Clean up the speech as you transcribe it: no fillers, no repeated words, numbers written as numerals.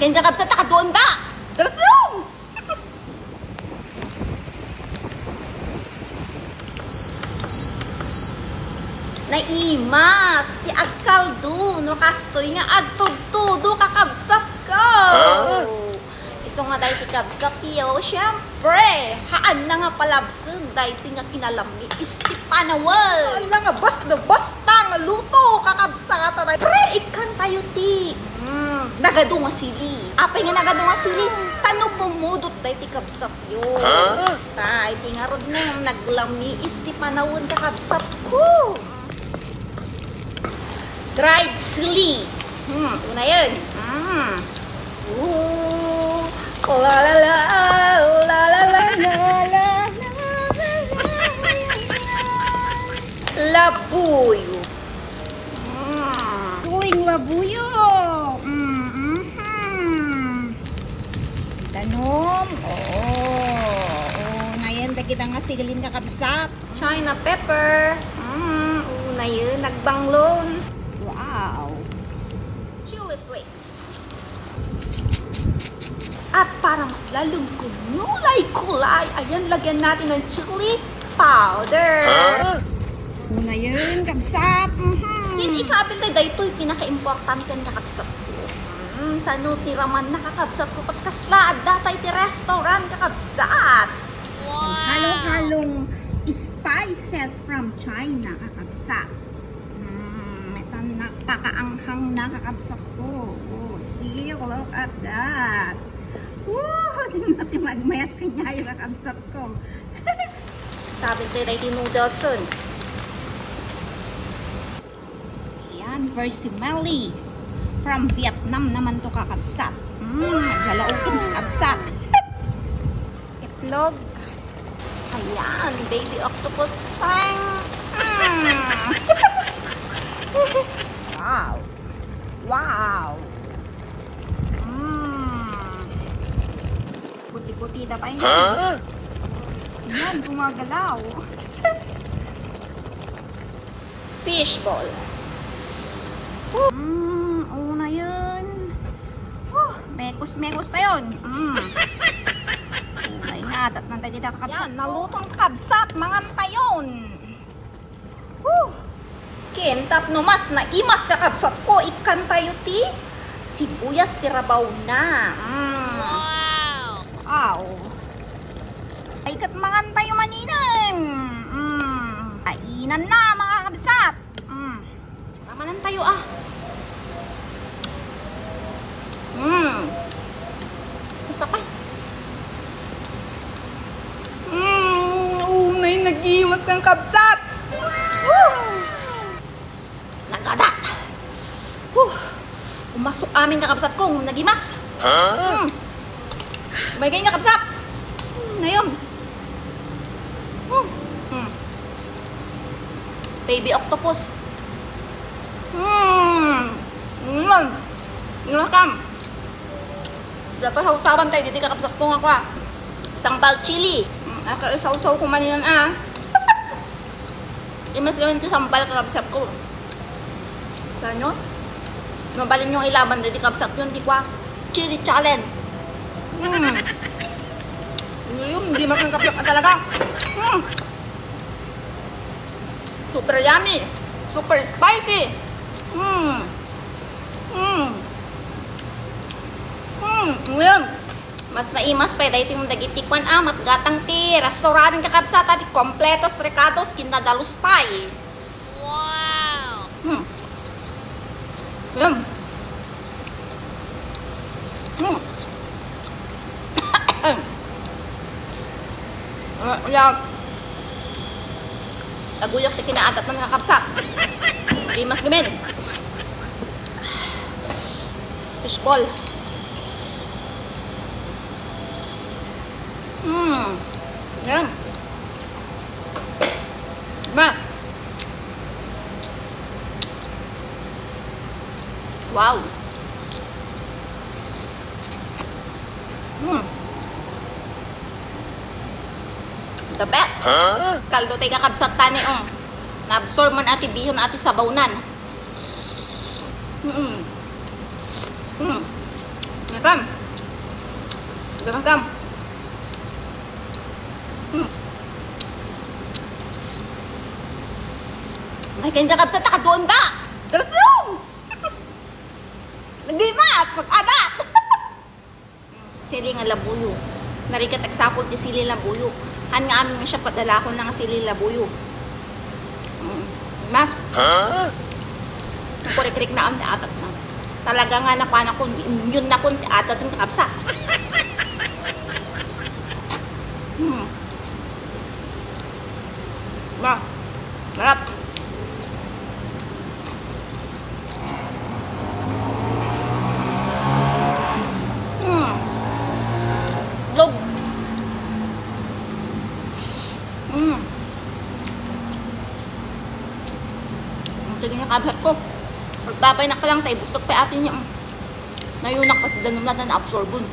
Ngayon kakabsat, nakadoon da! Dalasong! Naimas, ti agkaldo, no kastoy nga agtugtudo kakabsat ko. Iso nga dahil ti kabsat yo, syempre, haan na nga palabsan dahil ti nga kinalami, isti panawal. Haan na nga basta nga luto, kakabsat tayo. Pre, ikan tayo ti. Nagado nga sili. Apay nga nagado nga sili, tano pumudot dahil ti kabsat yo. Tay, ti nga rod na naglami, isti panawal kakabsat ko. Dried chili. Una yun. La la la la la la la labuyo. Tuwing labuyo. Tanom. Ngayon, kita nga sigalin kakabsat. China pepper. Una yun, nagbanglon. Wow. Chili flakes. At para mas lalong kumulay-kulay, ayan, lagyan natin ng chili powder. Una yun, kabsat. Hindi kabil na daytoy pinaka-importante ng kakabsat ko. Tano ti raman na kakabsat ko pagkasla at datay ti restaurant kakabsat. Halong-halong spices from China, kakabsat. Napakaanghang na kakabsat ko. See, look at that. Sino natin magmayat kanya yung kakabsat ko. Kabil tayo na iti noodles. Yan, versimeli. From Vietnam naman to kakabsat. Galaukin kakabsat. Itlog. Ayan, baby octopus tang. Wow. Wow. Kuti-kuti na pa yun. Yan, gumagalaw. Fish ball. Una yun. Mekos-mekos na yun. Ay nga, tatnan tayo kita kakabsat. Yan, nalutong kakabsat, mga tayon. Kentap no mas na imas kakabsat ko, ikan tayo ti. Sibuyas tirabaw na. Wow. Ay kat mga tayo maninan. Kainan na mga kakabsat. Ramanan tayo ah. Isa pa. Unay nag-imas kang kabsat. Nagada. Umasok amin kakabsat kong nagimas. May ganyan kakabsat. Ngayon. Baby octopus. Ngakam. Dapat hausawan tayo. Dito kakabsat ko nga kwa. Sambal chili. Sausaw ko maninan ah. Imas gawin ko sambal kakabsat ko. Saan nyo? Mabalin yung ilaban dito kakabsat yun. Di kwa. Chili challenge. Hindi makakabsat na talaga. Super yummy. Super spicy. Ngayon, mas naimas pa dahil yung dagitikwan amat gatang ti restaurant kakabsat at kompletos recados kinadalos pa eh. Wow! Ngayon. Aguyok ti kinaatat ng kakabsat. Imas gamin. Fishball. Yan. Ma. Wow. The best. Kaldo tayo kakabsat tani na-absorb man ati bihon ati sabawnan. Nakam. Sige nakam. Ay, kain kakabsat, nakadoon ka! Darsong! Nagimat! Pag-adat! Sili nga labuyo. Narikat agsapon ti sili labuyo. Kan nga amin nga siya padala ko ng sili labuyo. Mas, nakurik-rik na ang atat na. Talaga nga nakuha na kung yun na kung atat ng kakabsa. Ma, sarap. Log. Sige nga kablat ko. Pagpapay na ka lang tayo, busog pa atin yung nayunak pa si Danom natin na absorbon.